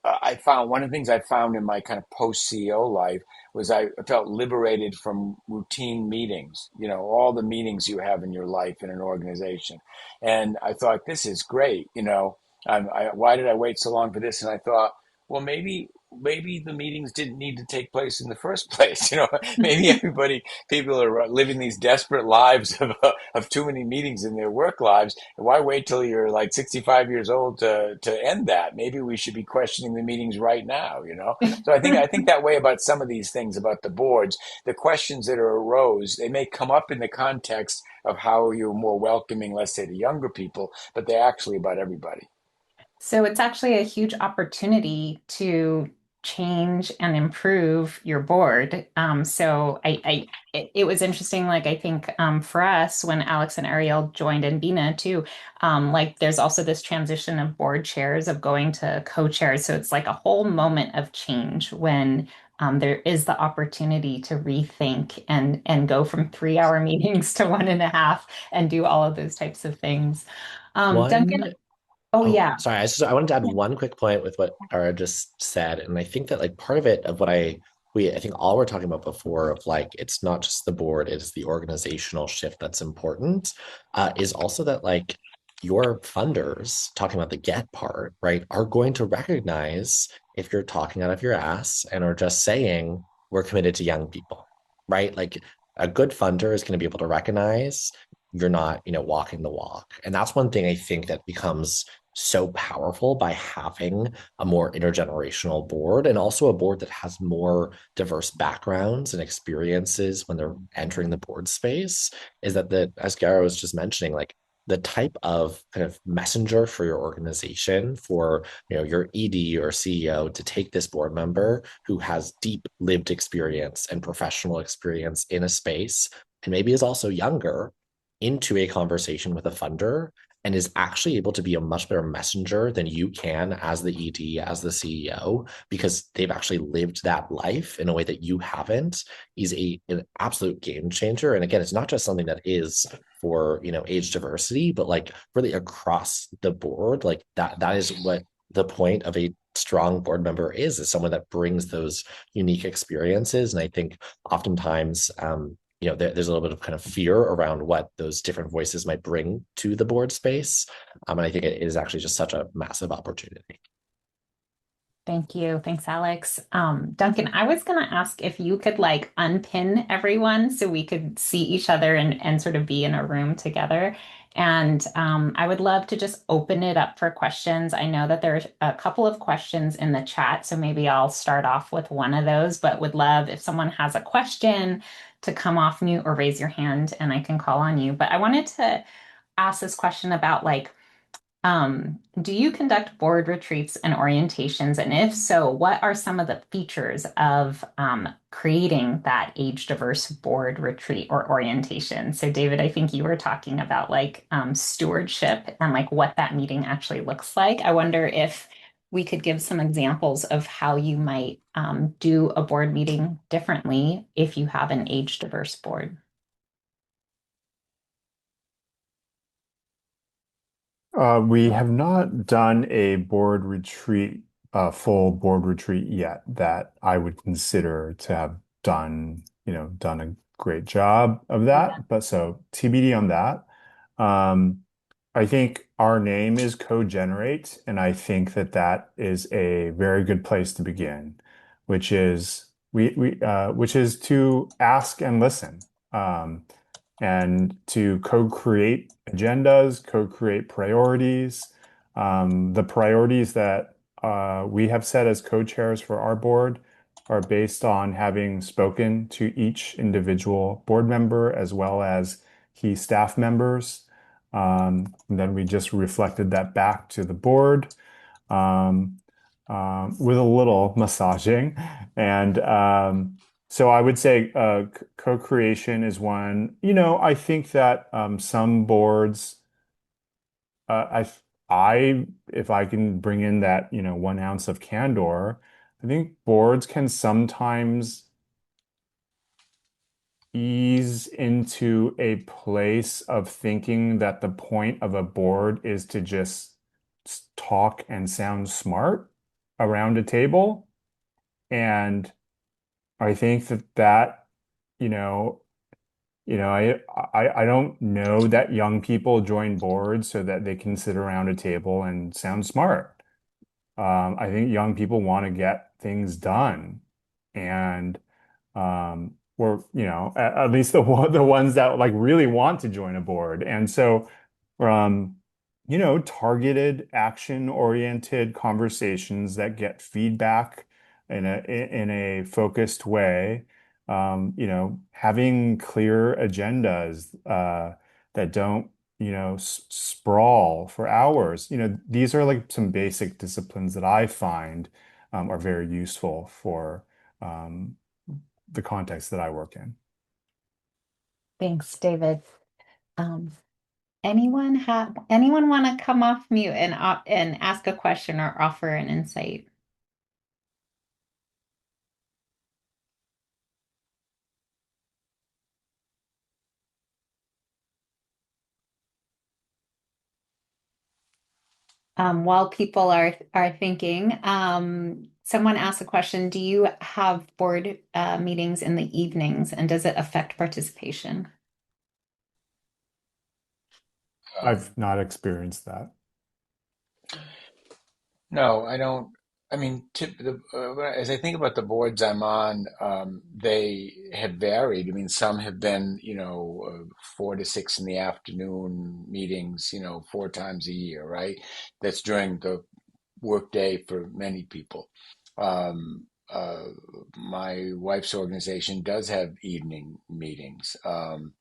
I found one of the things I found in my kind of post CEO life was I felt liberated from routine meetings, all the meetings you have in your life in an organization. And I thought, this is great. Why did I wait so long for this? And I thought, well, maybe the meetings didn't need to take place in the first place. Maybe people are living these desperate lives of too many meetings in their work lives. Why wait till you're like 65 years old to end that? Maybe we should be questioning the meetings right now. So I think that way about some of these things about the boards. The questions that arose, they may come up in the context of how you're more welcoming, let's say, to younger people, but they're actually about everybody. So it's actually a huge opportunity to change and improve your board. It was interesting. Like I think for us, when Alex and Ariel joined, and Bina too, like there's also this transition of board chairs of going to co-chairs. So it's like a whole moment of change when there is the opportunity to rethink and go from 3 hour meetings to 1.5 and do all of those types of things. Duncan, One oh Oh, yeah. sorry. I wanted to add one quick point with what Ara just said, and I think that like part of it of what I think all we're talking about before of like it's not just the board, it's the organizational shift that's important. Is also that like your funders talking about the get part, right, are going to recognize if you're talking out of your ass and are just saying we're committed to young people, right? Like a good funder is going to be able to recognize you're not, walking the walk, and that's one thing I think that becomes so powerful by having a more intergenerational board and also a board that has more diverse backgrounds and experiences when they're entering the board space is that as Gara was just mentioning, like the type of kind of messenger for your organization for your ED or CEO to take this board member who has deep lived experience and professional experience in a space and maybe is also younger into a conversation with a funder and is actually able to be a much better messenger than you can as the ED, as the CEO, because they've actually lived that life in a way that you haven't, is an absolute game changer. And again, it's not just something that is for, age diversity, but like really across the board, like that is what the point of a strong board member is someone that brings those unique experiences. And I think oftentimes, there's a little bit of kind of fear around what those different voices might bring to the board space. And I think it is actually just such a massive opportunity. Thank you. Thanks, Alex. Duncan, I was going to ask if you could like unpin everyone so we could see each other and sort of be in a room together. And I would love to just open it up for questions. I know that there's a couple of questions in the chat, so maybe I'll start off with one of those, but would love if someone has a question to come off mute or raise your hand and I can call on you. But I wanted to ask this question about like, do you conduct board retreats and orientations? And if so, what are some of the features of creating that age diverse board retreat or orientation? So, David, I think you were talking about like stewardship and like what that meeting actually looks like. I wonder if we could give some examples of how you might do a board meeting differently if you have an age diverse board. We have not done a board retreat, a full board retreat yet that I would consider to have done a great job of that. But so TBD on that. Um, I think our name is CoGenerate, and I think that that is a very good place to begin, which is which is to ask and listen. Um, and to co-create agendas, co-create priorities. The priorities that we have set as co-chairs for our board are based on having spoken to each individual board member as well as key staff members. And then we just reflected that back to the board. Um, with a little massaging. And so I would say co-creation is one. I think that some boards, if I can bring in that, 1 ounce of candor, I think boards can sometimes ease into a place of thinking that the point of a board is to just talk and sound smart around a table. And I think that, you know, I don't know that young people join boards so that they can sit around a table and sound smart. I think young people want to get things done, and or at least the ones that like really want to join a board. And so, um, targeted action-oriented conversations that get feedback in a focused way. Having clear agendas that don't sprawl for hours. These are like some basic disciplines that I find are very useful for um, the context that I work in. Thanks, David. Um, anyone want to come off mute and ask a question or offer an insight? While people are thinking, someone asked a question, do you have board meetings in the evenings and does it affect participation? Um, I've not experienced that. No, I don't. I mean, as I think about the boards I'm on, they have varied. I mean, some have been, 4 to 6 in the afternoon meetings, 4 times a year, right? That's during the workday for many people. Um, uh, my wife's organization does have evening meetings, from,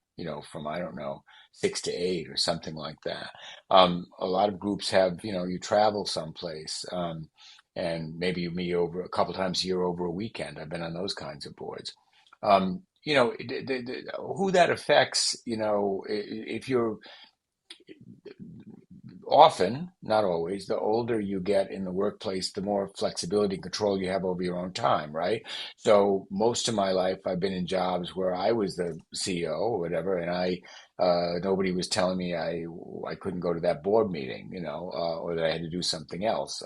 I don't know, 6 to 8 or something like that. A lot of groups have, you travel someplace, and maybe you meet over a couple times a year over a weekend. I've been on those kinds of boards. Who that affects, if you're often, not always, the older you get in the workplace, the more flexibility and control you have over your own time, right? So most of my life, I've been in jobs where I was the CEO or whatever, and nobody was telling me I couldn't go to that board meeting, or that I had to do something else.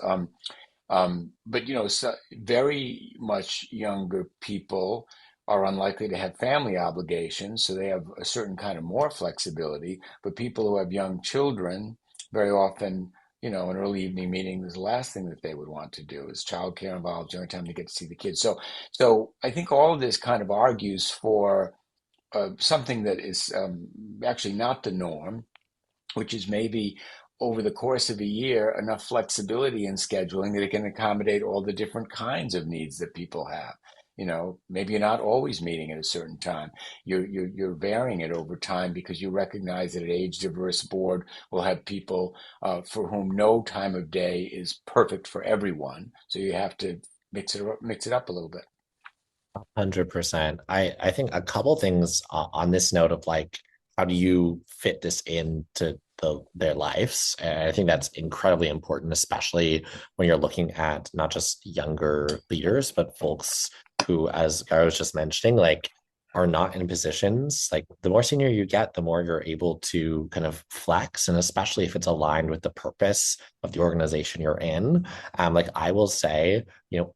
But so very much younger people are unlikely to have family obligations, so they have a certain kind of more flexibility. But people who have young children, very often, an early evening meeting is the last thing that they would want to do. Is childcare involved, the only time they get to see the kids. So I think all of this kind of argues for something that is actually not the norm, which is maybe over the course of a year, enough flexibility in scheduling that it can accommodate all the different kinds of needs that people have. maybe you're not always meeting at a certain time. You're varying it over time because you recognize that an age diverse board will have people for whom no time of day is perfect for everyone. So you have to mix it up a little bit. 100%. I think a couple things on this note of like, how do you fit this into their lives? And I think that's incredibly important, especially when you're looking at not just younger leaders, but folks who, as I was just mentioning, like are not in positions. Like the more senior you get, the more you're able to kind of flex, and especially if it's aligned with the purpose of the organization you're in. Like I will say,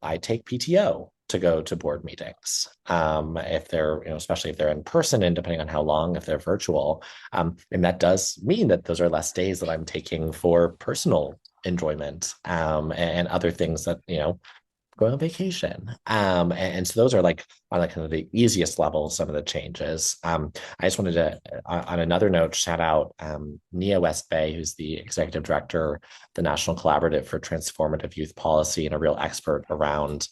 I take PTO to go to board meetings. If they're, especially if they're in person and depending on how long, if they're virtual. And that does mean that those are less days that I'm taking for personal enjoyment, and other things that, go on vacation. And so those are like on like kind of the easiest level, some of the changes. I just wanted to, on another note, shout out Nia West Bay, who's the executive director, the National Collaborative for Transformative Youth Policy, and a real expert around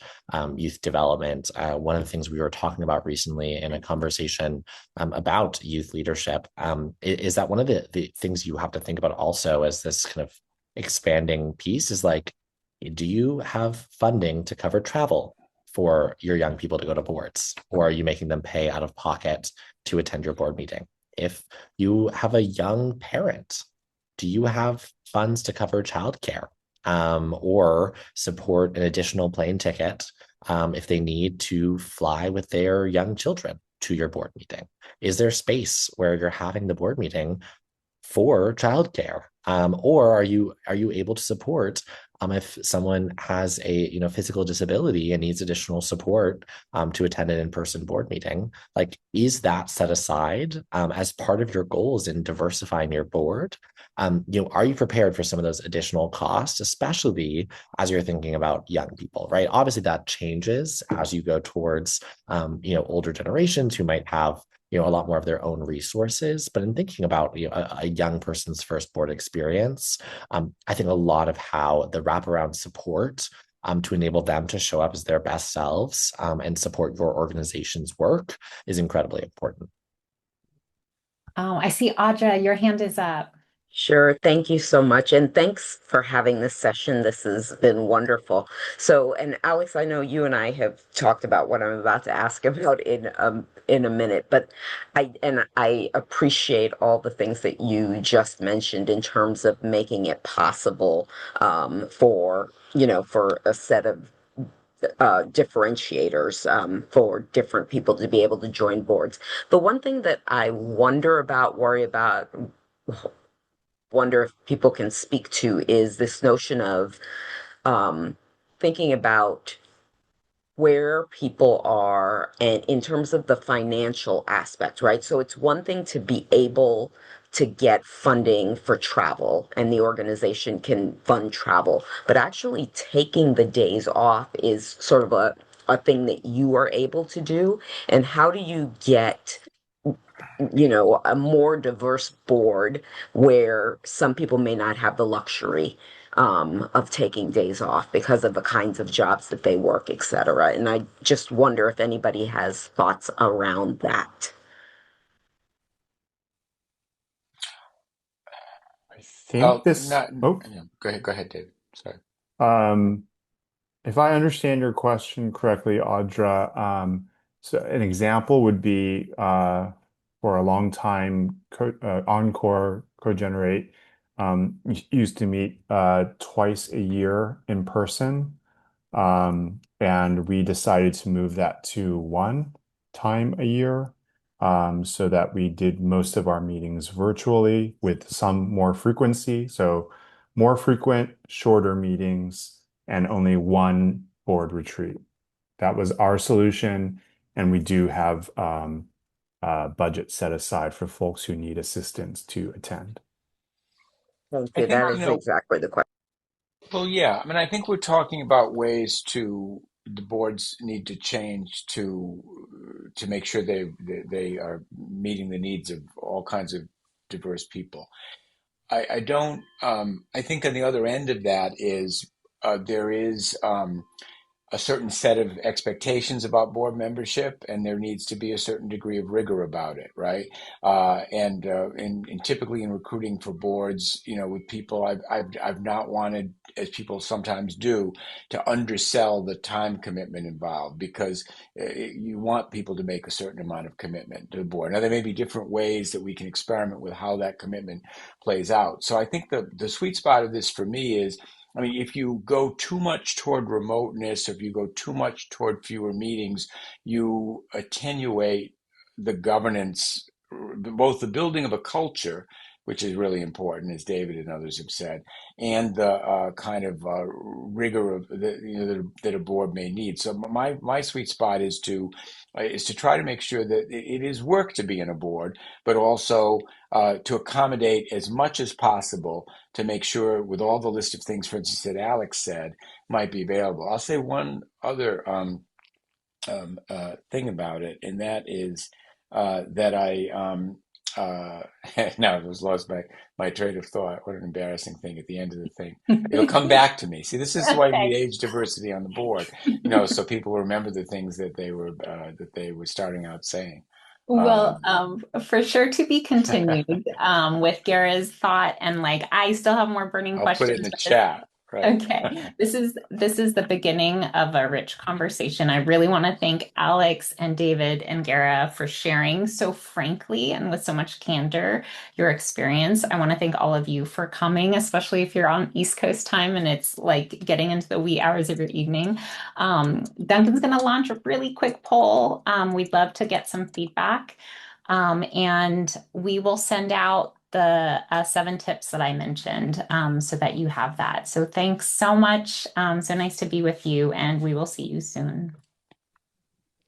youth development. One of the things we were talking about recently in a conversation about youth leadership is that one of the things you have to think about also as this kind of expanding piece is like, do you have funding to cover travel for your young people to go to boards, or are you making them pay out of pocket to attend your board meeting? If you have a young parent, do you have funds to cover childcare, or support an additional plane ticket if they need to fly with their young children to your board meeting? Is there space where you're having the board meeting for childcare? Or are you able to support if someone has a physical disability and needs additional support to attend an in-person board meeting? Like, is that set aside as part of your goals in diversifying your board? Are you prepared for some of those additional costs, especially as you're thinking about young people, right? Obviously, that changes as you go towards older generations who might have a lot more of their own resources. But in thinking about a young person's first board experience, I think a lot of how the wraparound support to enable them to show up as their best selves and support your organization's work is incredibly important. Oh, I see Audra, your hand is up. Sure. Thank you so much. And thanks for having this session. This has been wonderful. So, and Alex, I know you and I have talked about what I'm about to ask about in a minute, but I appreciate all the things that you just mentioned in terms of making it possible for a set of differentiators for different people to be able to join boards. The one thing that I worry about, wonder if people can speak to is this notion of um, thinking about where people are and in terms of the financial aspect, right? So it's one thing to be able to get funding for travel and the organization can fund travel, but actually taking the days off is sort of a thing that you are able to do. And how do you get a more diverse board where some people may not have the luxury of taking days off because of the kinds of jobs that they work, et cetera. And I just wonder if anybody has thoughts around that. I think Well, this, not. oh, Yeah, go ahead, David. Sorry. um, if I understand your question correctly, Audra, so an example would be for a long time, Encore CoGenerate used to meet twice a year in person. And we decided to move that to one time a year, so that we did most of our meetings virtually with some more frequency. So more frequent, shorter meetings, and only one board retreat. That was our solution, and we do have budget set aside for folks who need assistance to attend. Thank I you. That think, is exactly the question. well, yeah. I mean, I think we're talking about ways the boards need to change to make sure they are meeting the needs of all kinds of diverse people. I don't. I think on the other end of that is there is. a certain set of expectations about board membership, and there needs to be a certain degree of rigor about it, right? And typically in recruiting for boards, with people, I've not wanted, as people sometimes do, to undersell the time commitment involved, because you want people to make a certain amount of commitment to the board. Now, there may be different ways that we can experiment with how that commitment plays out. So I think the sweet spot of this for me is, I mean, if you go too much toward remoteness, or if you go too much toward fewer meetings, you attenuate the governance, both the building of a culture, which is really important, as David and others have said, and the kind of rigor of that a board may need. So my sweet spot is to try to make sure that it is work to be in a board, but also to accommodate as much as possible, to make sure, with all the list of things, for instance, that Alex said might be available. I'll say one other thing about it, and that is that I now I was lost my train of thought. What an embarrassing thing at the end of the thing. It'll come back to me. See, this is why we need Okay. age diversity on the board, so people remember the things that they were starting out saying. Well, Um, for sure to be continued with Gara's thought, and like I still have more burning I'll put it in questions, the but this chat. Right. okay. This is the beginning of a rich conversation. I really want to thank Alex and David and Gara for sharing so frankly and with so much candor your experience. I want to thank all of you for coming, especially if you're on East Coast time and it's like getting into the wee hours of your evening. Duncan's going to launch a really quick poll. We'd love to get some feedback. And we will send out the 7 tips that I mentioned so that you have that. So thanks so much. So nice to be with you, and we will see you soon.